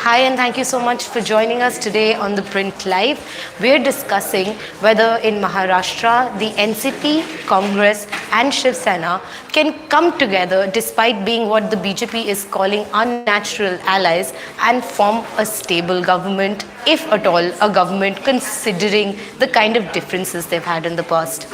Hi, and thank you so much for joining us today on The Print Live. We're discussing whether in Maharashtra, the NCP, Congress, and Shiv Sena can come together despite being what the BJP is calling unnatural allies and form a stable government, if at all a government, considering the kind of differences they've had in the past.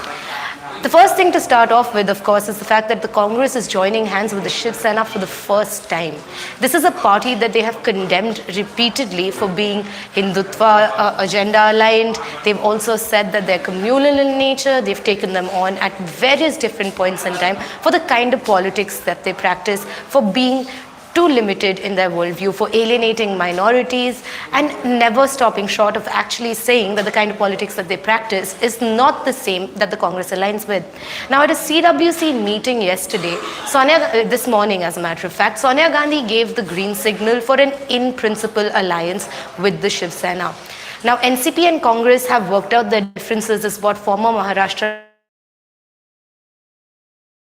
The first thing to start off with, of course, is the fact that the Congress is joining hands with the Shiv Sena for the first time. This is a party that they have condemned repeatedly for being Hindutva agenda aligned. They've also said that they're communal in nature. They've taken them on at various different points in time for the kind of politics that they practice, for being too limited in their worldview, for alienating minorities, and never stopping short of actually saying that the kind of politics that they practice is not the same that the Congress aligns with. Now, at a CWC meeting yesterday, this morning as a matter of fact, Sonia Gandhi gave the green signal for an in-principle alliance with the Shiv Sena. Now, NCP and Congress have worked out their differences, is what former Maharashtra.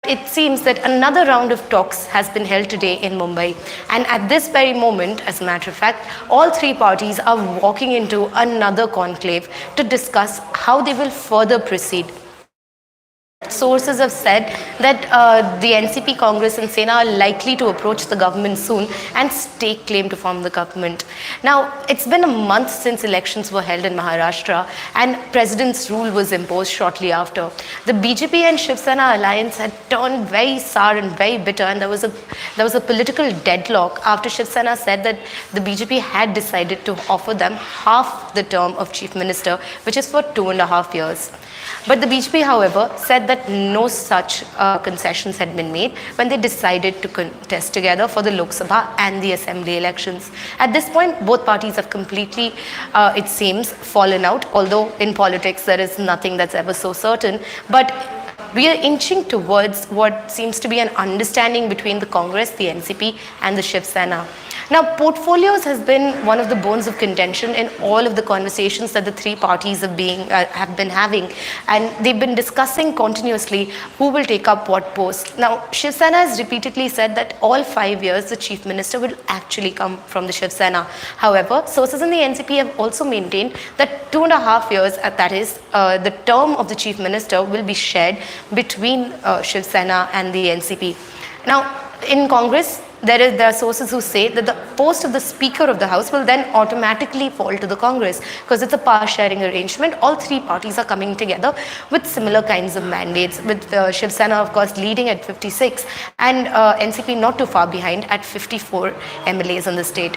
It seems that another round of talks has been held today in Mumbai, and at this very moment, as a matter of fact, all three parties are walking into another conclave to discuss how they will further proceed. Sources have said that the NCP, Congress and Sena are likely to approach the government soon and stake claim to form the government. Now, it's been a month since elections were held in Maharashtra and President's rule was imposed shortly after. The BJP and Shiv Sena alliance had turned very sour and very bitter, and there was a political deadlock after Shiv Sena said that the BJP had decided to offer them half the term of Chief Minister, which is for 2.5 years. But the BJP, however, said that no such concessions had been made when they decided to contest together for the Lok Sabha and the Assembly elections. At this point, both parties have completely, it seems, fallen out, although in politics there is nothing that's ever so certain. But we are inching towards what seems to be an understanding between the Congress, the NCP, and the Shiv Sena. Now, portfolios has been one of the bones of contention in all of the conversations that the three parties have been having, and they've been discussing continuously who will take up what post. Now, Shiv Sena has repeatedly said that all 5 years the Chief Minister will actually come from the Shiv Sena. However, sources in the NCP have also maintained that 2.5 years, that is, the term of the Chief Minister will be shared between Shiv Sena and the NCP. Now, in Congress, there are sources who say that the post of the Speaker of the House will then automatically fall to the Congress because it's a power sharing arrangement. All three parties are coming together with similar kinds of mandates, with Shiv Sena, of course, leading at 56 and NCP not too far behind at 54 MLAs in the state.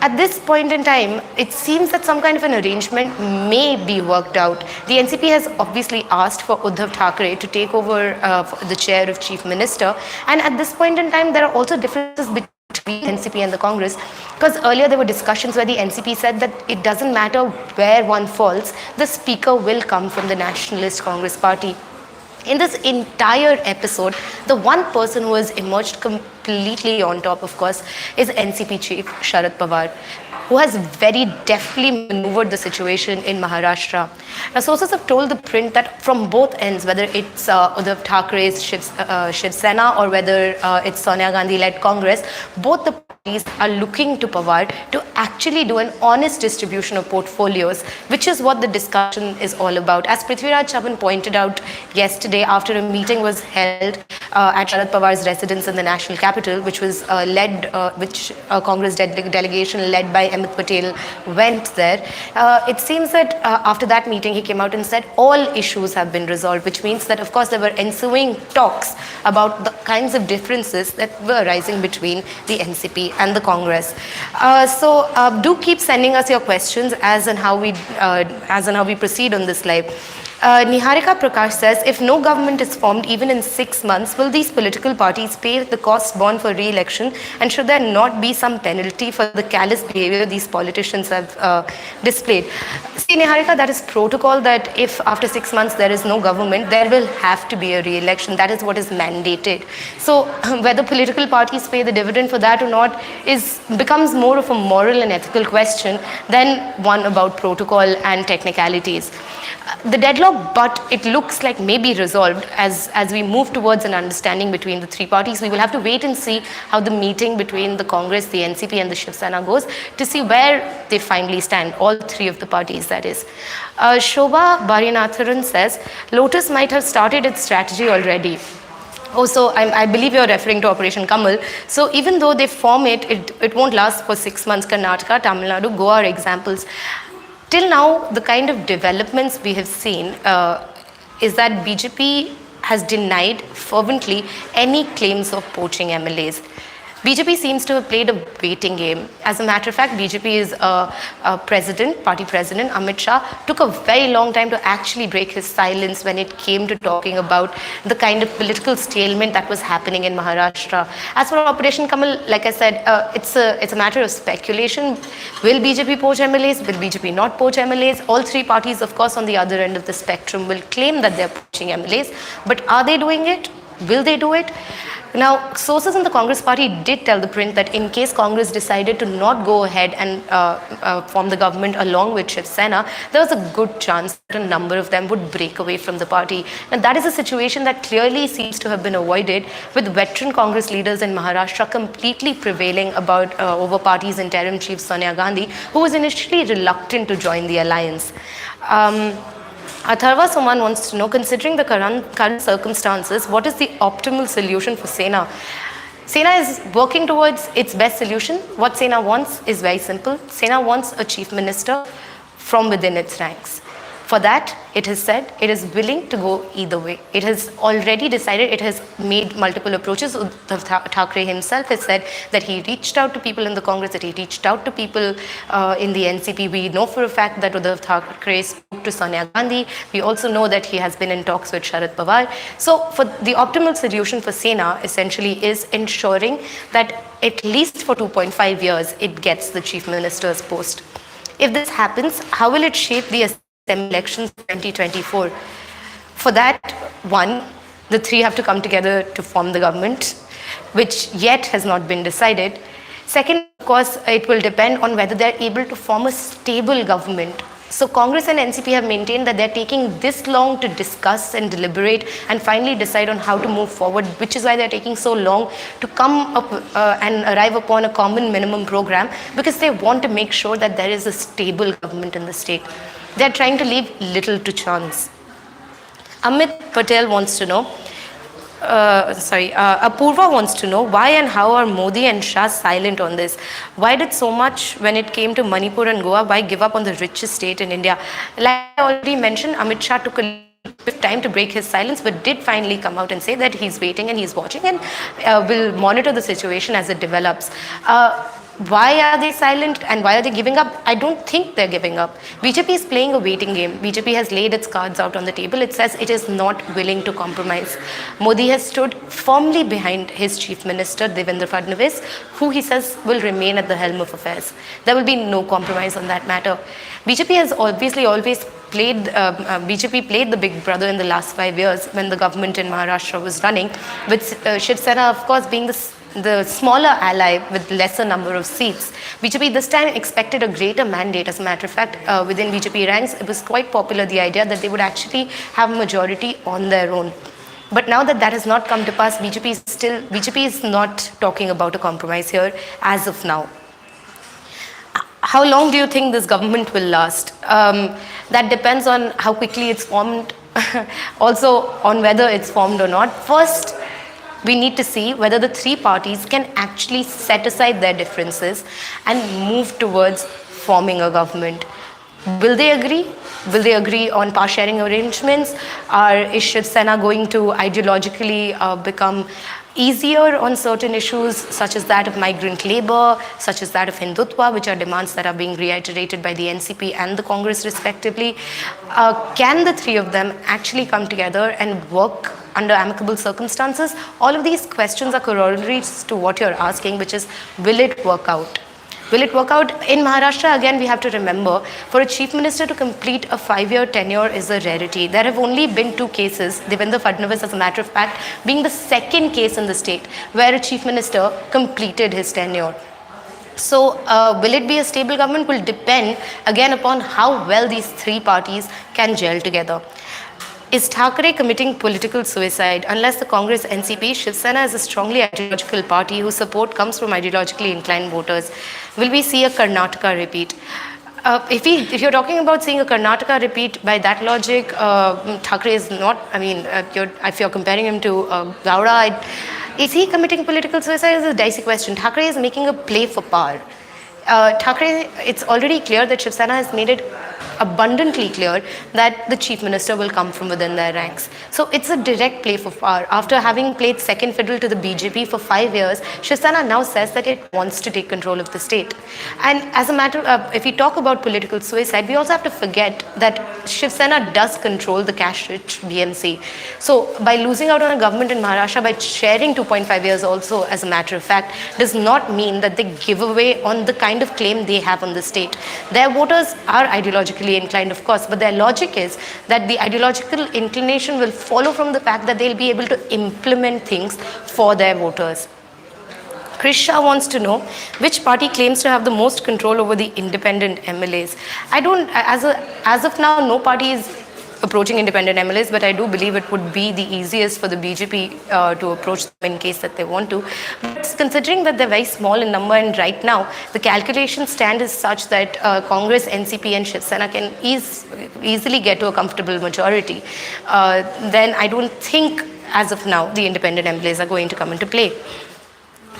At this point in time, it seems that some kind of an arrangement may be worked out. The NCP has obviously asked for Uddhav Thackeray to take over the chair of Chief Minister. And at this point in time, there are also differences between NCP and the Congress, because earlier there were discussions where the NCP said that it doesn't matter where one falls, the Speaker will come from the Nationalist Congress Party. In this entire episode, the one person who has emerged completely on top, of course, is NCP Chief Sharad Pawar, who has very deftly maneuvered the situation in Maharashtra. Now, sources have told The Print that from both ends, whether it's Uddhav Thackeray's Shiv Sena or whether it's Sonia Gandhi-led Congress, both the parties are looking to Pawar to actually do an honest distribution of portfolios, which is what the discussion is all about. As Prithviraj Chavan pointed out yesterday after a meeting was held at Sharad Pawar's residence in the national capital, which was which a Congress delegation led by Amit Patel went there. It seems that after that meeting, he came out and said all issues have been resolved, which means that, of course, there were ensuing talks about the kinds of differences that were arising between the NCP and the Congress. So do keep sending us your questions as and how we proceed on this live. Niharika Prakash says, if no government is formed even in 6 months, will these political parties pay the cost borne for re-election, and should there not be some penalty for the callous behavior these politicians have displayed? See, Niharika, that is protocol, that if after 6 months there is no government, there will have to be a re-election. That is what is mandated. So whether political parties pay the dividend for that or not becomes more of a moral and ethical question than one about protocol and technicalities. The deadlock, but it looks like may be resolved as we move towards an understanding between the three parties. We will have to wait and see how the meeting between the Congress, the NCP and the Shiv Sena goes to see where they finally stand, all three of the parties, that is. Shobha Barinatharan says, Lotus might have started its strategy already. Also, I believe you're referring to Operation Kamal. So even though they form it won't last for 6 months. Karnataka, Tamil Nadu, Goa are examples. Till now, the kind of developments we have seen is that BJP has denied fervently any claims of poaching MLAs. BJP seems to have played a waiting game. As a matter of fact, BJP's party president, Amit Shah, took a very long time to actually break his silence when it came to talking about the kind of political stalemate that was happening in Maharashtra. As for Operation Kamal, like I said, it's a matter of speculation. Will BJP poach MLAs? Will BJP not poach MLAs? All three parties, of course, on the other end of the spectrum will claim that they're poaching MLAs. But are they doing it? Will they do it? Now, sources in the Congress party did tell ThePrint that in case Congress decided to not go ahead and form the government along with Shiv Sena, there was a good chance that a number of them would break away from the party. And that is a situation that clearly seems to have been avoided, with veteran Congress leaders in Maharashtra completely prevailing over party's interim chief Sonia Gandhi, who was initially reluctant to join the alliance. Atharva Suman wants to know, considering the current circumstances, what is the optimal solution for Sena? Sena is working towards its best solution. What Sena wants is very simple. Sena wants a chief minister from within its ranks. For that, it has said it is willing to go either way. It has already decided, it has made multiple approaches. Uddhav Thackeray himself has said that he reached out to people in the Congress, that he reached out to people in the NCP. We know for a fact that Uddhav Thackeray spoke to Sonia Gandhi. We also know that he has been in talks with Sharad Pawar. So for the optimal solution for Sena essentially is ensuring that at least for 2.5 years, it gets the chief minister's post. If this happens, how will it shape the elections 2024? For that, one, the three have to come together to form the government, which yet has not been decided. Second, of course, it will depend on whether they're able to form a stable government. So Congress and NCP have maintained that they're taking this long to discuss and deliberate and finally decide on how to move forward, which is why they're taking so long to come up and arrive upon a common minimum program, because they want to make sure that there is a stable government in the state. They're trying to leave little to chance. Amit Patel wants to know, Apurva wants to know, why and how are Modi and Shah silent on this? Why did so much when it came to Manipur and Goa? Why give up on the richest state in India? Like I already mentioned, Amit Shah took a bit of time to break his silence, but did finally come out and say that he's waiting and he's watching and will monitor the situation as it develops. Why are they silent and why are they giving up? I don't think they're giving up. BJP is playing a waiting game. BJP has laid its cards out on the table. It says it is not willing to compromise. Modi has stood firmly behind his chief minister, Devendra Fadnavis, who he says will remain at the helm of affairs. There will be no compromise on that matter. BJP has obviously always played the big brother in the last 5 years when the government in Maharashtra was running, with Shiv Sena, of course, being the smaller ally with lesser number of seats. BJP this time expected a greater mandate. As a matter of fact, within BJP ranks, it was quite popular, the idea that they would actually have a majority on their own. But now that that has not come to pass, BJP is not talking about a compromise here as of now. How long do you think this government will last? That depends on how quickly it's formed, also on whether it's formed or not. First, we need to see whether the three parties can actually set aside their differences and move towards forming a government. Will they agree? Will they agree on power sharing arrangements? Is Shiv Sena going to ideologically become easier on certain issues such as that of migrant labor, such as that of Hindutva, which are demands that are being reiterated by the NCP and the Congress respectively? Can the three of them actually come together and work under amicable circumstances? All of these questions are corollaries to what you're asking, which is, will it work out? Will it work out? In Maharashtra, again, we have to remember, for a chief minister to complete a 5-year tenure is a rarity. There have only been 2 cases, Devendra Fadnavis, as a matter of fact, being the second case in the state where a chief minister completed his tenure. So will it be a stable government will depend again upon how well these three parties can gel together. Is Thackeray committing political suicide? Unless the Congress NCP, Shiv Sena is a strongly ideological party whose support comes from ideologically inclined voters. Will we see a Karnataka repeat? If you're talking about seeing a Karnataka repeat, by that logic, Thackeray is not, I mean, if you're comparing him to Gowda, is he committing political suicide is a dicey question. Thackeray is making a play for power. Thackeray, it's already clear that Shiv Sena has made it abundantly clear that the chief minister will come from within their ranks. So it's a direct play for power. After having played second fiddle to the BJP for 5 years, Shiv Sena now says that it wants to take control of the state. And as a matter of, if we talk about political suicide, we also have to forget that Shiv Sena does control the cash-rich BMC. So by losing out on a government in Maharashtra, by sharing 2.5 years also, as a matter of fact, does not mean that they give away on the kind of claim they have on the state. Their voters are ideologically inclined, of course, but their logic is that the ideological inclination will follow from the fact that they'll be able to implement things for their voters. Krish Shah wants to know which party claims to have the most control over the independent MLAs. I don't, as of now, no party is approaching independent MLAs, but I do believe it would be the easiest for the BJP to approach them in case that they want to. But considering that they're very small in number, and right now the calculation stand is such that Congress, NCP and Shiv Sena can easily get to a comfortable majority, then I don't think as of now the independent MLAs are going to come into play.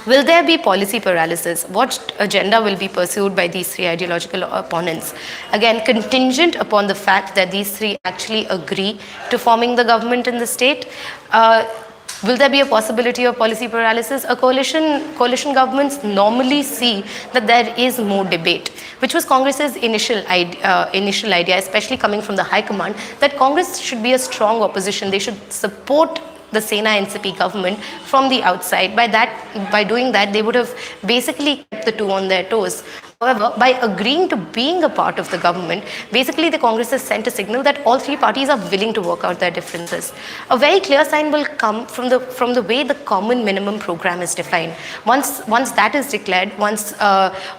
Will there be policy paralysis? What agenda will be pursued by these three ideological opponents? Again, contingent upon the fact that these three actually agree to forming the government in the state. Will there be a possibility of policy paralysis? Coalition governments normally see that there is more debate, which was Congress's initial idea, especially coming from the High Command, that Congress should be a strong opposition. They should support the Sena NCP government from the outside. By doing that, they would have basically kept the two on their toes. However, by agreeing to being a part of the government, basically the Congress has sent a signal that all three parties are willing to work out their differences. A very clear sign will come from the way the common minimum program is defined. Once that is declared, once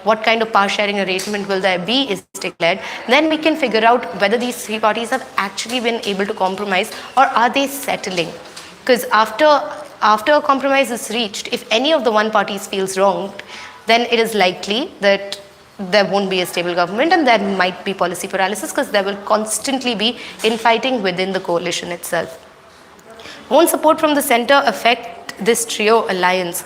what kind of power sharing arrangement will there be is declared, then we can figure out whether these three parties have actually been able to compromise, or are they settling. Because after a compromise is reached, if any of the one parties feels wronged, then it is likely that there won't be a stable government and there might be policy paralysis, because there will constantly be infighting within the coalition itself. Won't support from the centre affect this trio alliance?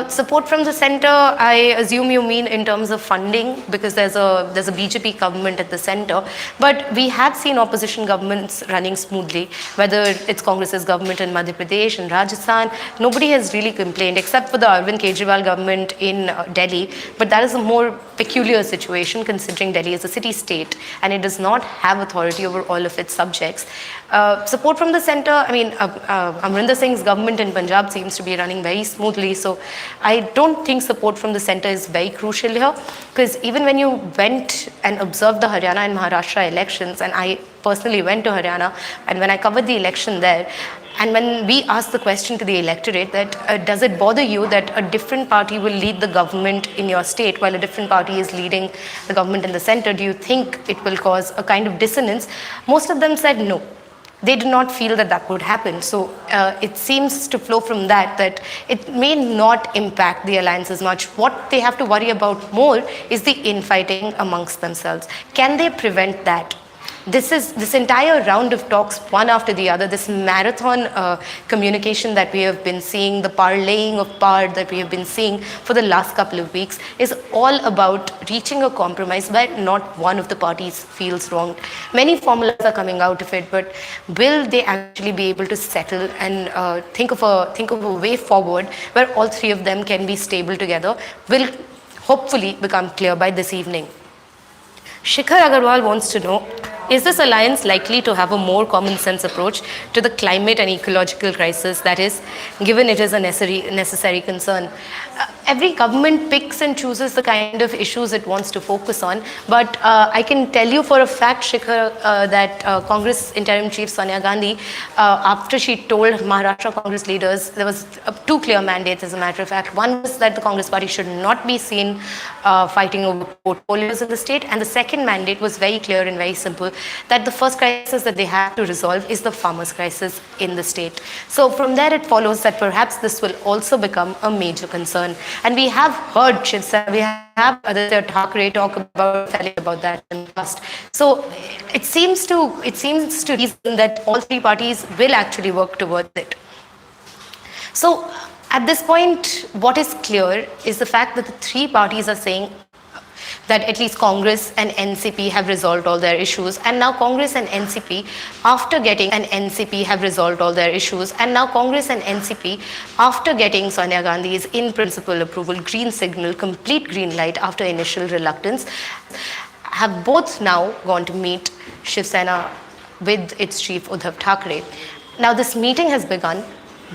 Support from the centre, I assume you mean in terms of funding, because there's a BJP government at the centre. But we have seen opposition governments running smoothly, whether it's Congress's government in Madhya Pradesh and Rajasthan. Nobody has really complained, except for the Arvind Kejriwal government in Delhi. But that is a more peculiar situation, considering Delhi is a city-state and it does not have authority over all of its subjects. Support from the centre, I mean, Amrinder Singh's government in Punjab seems to be running very smoothly. So I don't think support from the centre is very crucial here, because even when you went and observed the Haryana and Maharashtra elections, and I personally went to Haryana, and when I covered the election there, and when we asked the question to the electorate that does it bother you that a different party will lead the government in your state while a different party is leading the government in the centre, do you think it will cause a kind of dissonance? Most of them said no. They did not feel that that would happen. So it seems to flow from that it may not impact the alliance as much. What they have to worry about more is the infighting amongst themselves. Can they prevent that? This entire round of talks, one after the other, this marathon communication that we have been seeing, the parlaying of power that we have been seeing for the last couple of weeks, is all about reaching a compromise where not one of the parties feels wronged. Many formulas are coming out of it, but will they actually be able to settle and think of a way forward where all three of them can be stable together? Will hopefully become clear by this evening. Shikhar Agarwal wants to know, is this alliance likely to have a more common sense approach to the climate and ecological crisis, that is, given it is a necessary concern? every government picks and chooses the kind of issues it wants to focus on. But I can tell you for a fact, Shikhar, that Congress interim chief Sonia Gandhi, after she told Maharashtra Congress leaders, there was two clear mandates, as a matter of fact. One was that the Congress party should not be seen fighting over portfolios in the state, and the second mandate was very clear and very simple, that the first crisis that they have to resolve is the farmers' crisis in the state. So from there it follows that perhaps this will also become a major concern. And we have heard Shiv Sena, we have Aditya Thackeray talk about that in the past. So it seems to reason that all three parties will actually work towards it. So at this point, what is clear is the fact that the three parties are saying that at least Congress and NCP have resolved all their issues. And now Congress and NCP, after getting Sonia Gandhi's in principle approval, green signal, complete green light after initial reluctance, have both now gone to meet Shiv Sena with its chief Uddhav Thackeray. Now this meeting has begun.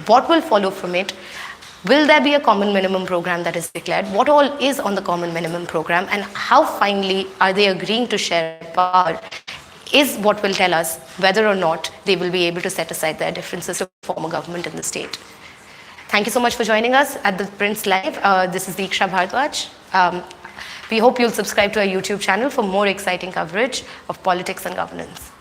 What will follow from it? Will there be a common minimum program that is declared? What all is on the common minimum program, and how finally are they agreeing to share power is what will tell us whether or not they will be able to set aside their differences to form a government in the state. Thank you so much for joining us at ThePrint Live. This is Deeksha Bhardwaj. We hope you'll subscribe to our YouTube channel for more exciting coverage of politics and governance.